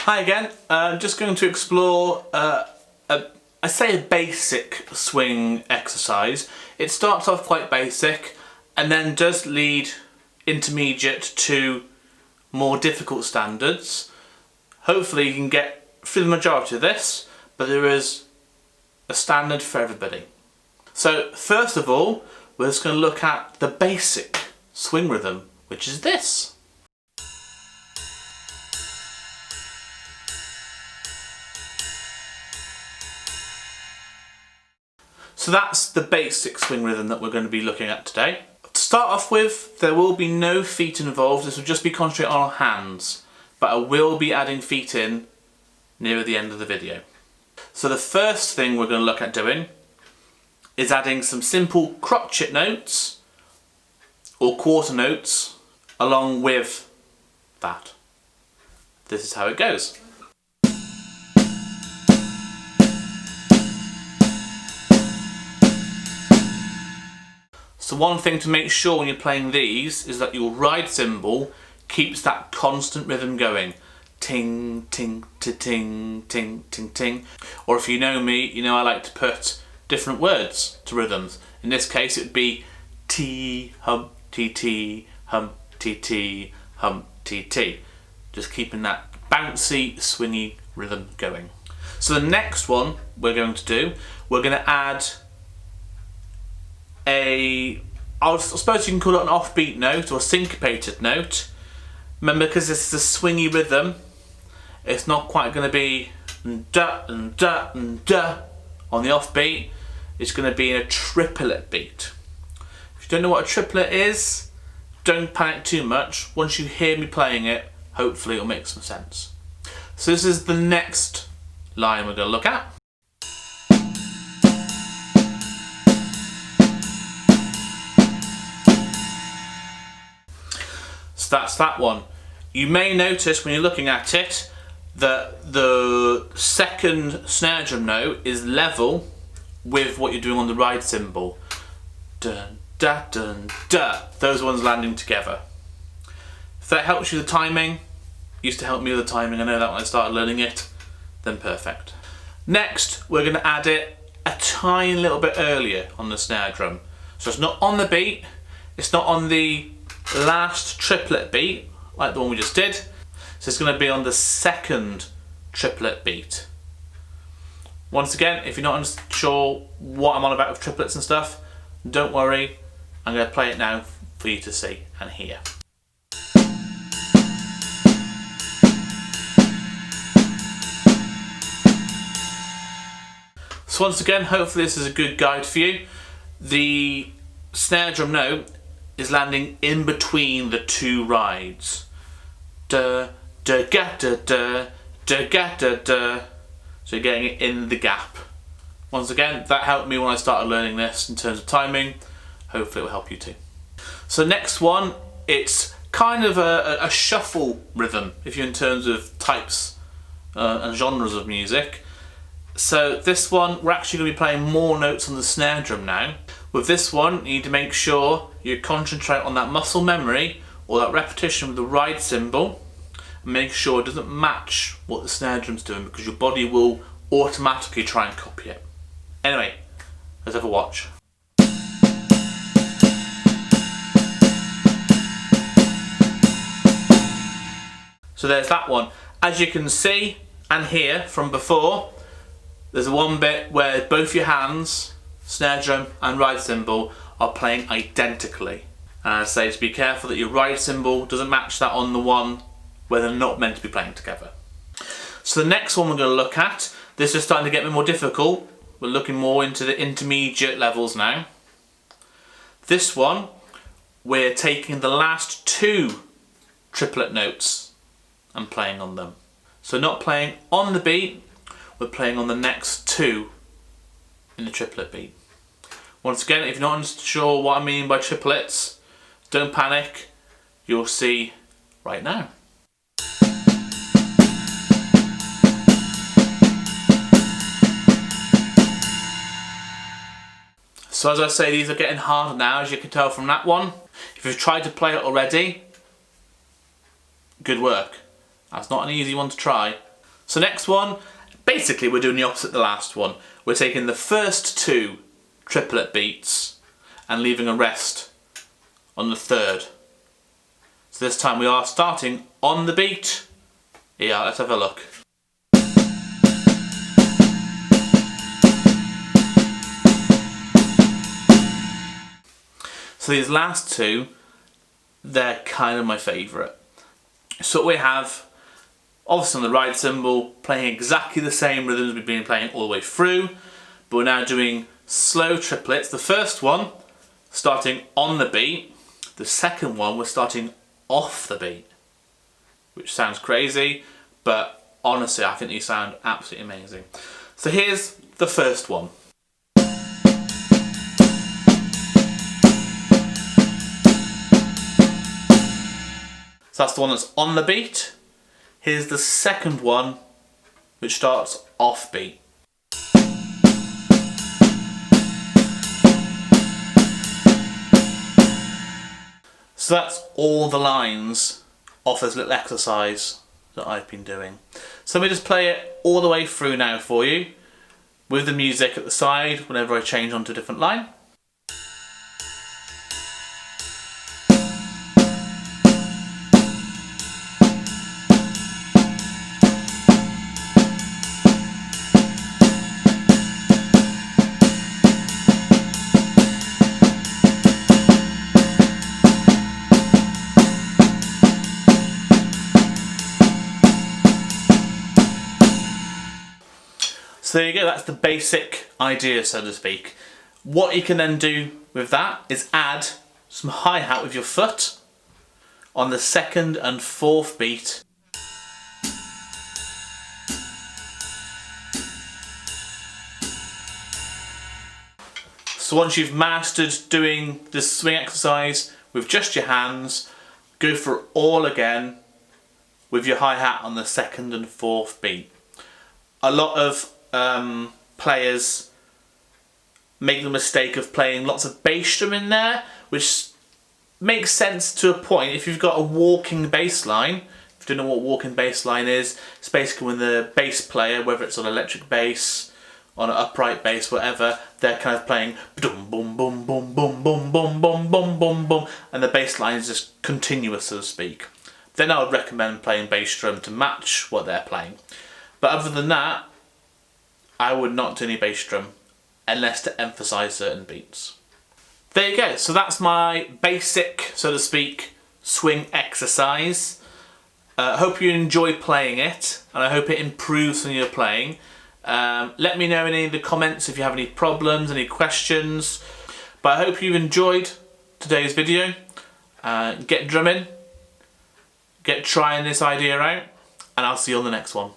Hi again. I'm just going to explore I say a basic swing exercise. It starts off quite basic and then does lead intermediate to more difficult standards. Hopefully you can get through the majority of this, but there is a standard for everybody. So first of all, we're just going to look at the basic swing rhythm, which is this. So that's the basic swing rhythm that we're going to be looking at today. To start off with, there will be no feet involved. This will just be concentrated on our hands, but I will be adding feet in near the end of the video. So the first thing we're going to look at doing is adding some simple crotchet notes or quarter notes along with that. This is how it goes. So one thing to make sure when you're playing these is that your ride cymbal keeps that constant rhythm going. Ting, ting, ting, ting, ting, ting. Or if you know me, you know I like to put different words to rhythms. In this case it would be T, hum, T, hum, T, hum, T. Just keeping that bouncy, swingy rhythm going. So the next one we're going to do, we're going to add I suppose you can call it an offbeat note or a syncopated note. Remember, because this is a swingy rhythm, it's not quite going to be da and da and da on the offbeat. It's going to be in a triplet beat. If you don't know what a triplet is, don't panic too much. Once you hear me playing it, hopefully it'll make some sense. So this is the next line we're going to look at. So that's that one. You may notice when you're looking at it that the second snare drum note is level with what you're doing on the ride cymbal. Dun, da, dun, da. Those ones landing together. If that helps you with the timing, used to help me with the timing, I know that when I started learning it, then perfect. Next, we're going to add it a tiny little bit earlier on the snare drum. So it's not on the beat, it's not on the last triplet beat like the one we just did, so it's going to be on the second triplet beat. Once again, if you're not sure what I'm on about with triplets and stuff, don't worry, I'm going to play it now for you to see and hear. So once again, hopefully this is a good guide for you. The snare drum note is landing in between the two rides. Da, da, ga, da, da, da, ga, da, da. So you're getting it in the gap. Once again, that helped me when I started learning this in terms of timing. Hopefully it will help you too. So next one, it's kind of a shuffle rhythm, if you're in terms of types and genres of music. So this one, we're actually going to be playing more notes on the snare drum now. With this one, you need to make sure you concentrate on that muscle memory or that repetition with the ride cymbal and make sure it doesn't match what the snare drum's doing, because your body will automatically try and copy it. Anyway, let's have a watch. So there's that one. As you can see and hear from before, there's one bit where both your hands, snare drum and ride cymbal, are playing identically. And I say to be careful that your ride cymbal doesn't match that on the one where they're not meant to be playing together. So the next one we're going to look at, this is starting to get a bit more difficult. We're looking more into the intermediate levels now. This one, we're taking the last two triplet notes and playing on them. So not playing on the beat, we're playing on the next two in the triplet beat. Once again, if you're not sure what I mean by triplets, don't panic, you'll see right now. So as I say, these are getting harder now, as you can tell from that one. If you've tried to play it already, good work. That's not an easy one to try, So next one, basically we're doing the opposite of the last one. We're taking the first 2 triplet beats and leaving a rest on the third. So this time we are starting on the beat. Yeah, let's have a look. So these last 2, they're kind of my favourite. So we have, obviously on the ride cymbal, playing exactly the same rhythms we've been playing all the way through, but we're now doing slow triplets. The first one, starting on the beat. The second one, we're starting off the beat, which sounds crazy, but honestly, I think these sound absolutely amazing. So here's the first one. So that's the one that's on the beat. Here's the second one, which starts off beat. So that's all the lines of this little exercise that I've been doing. So let me just play it all the way through now for you, with the music at the side whenever I change onto a different line. So there you go, that's the basic idea, so to speak. What you can then do with that is add some hi-hat with your foot on the second and fourth beat. So once you've mastered doing this swing exercise with just your hands, go for it all again with your hi-hat on the second and fourth beat. A lot of players make the mistake of playing lots of bass drum in there, which makes sense to a point if you've got a walking bass line. If you don't know what walking bass line is, it's basically when the bass player, whether it's on electric bass, on an upright bass, whatever, they're kind of playing boom boom boom boom boom boom boom boom boom boom boom, and the bass line is just continuous, so to speak. Then I would recommend playing bass drum to match what they're playing. But other than that, I would not do any bass drum unless to emphasise certain beats. There you go, so that's my basic, so to speak, swing exercise. I hope you enjoy playing it, and I hope it improves when you're playing. Let me know in any of the comments if you have any problems, any questions. But I hope you've enjoyed today's video. Get drumming, get trying this idea out, and I'll see you on the next one.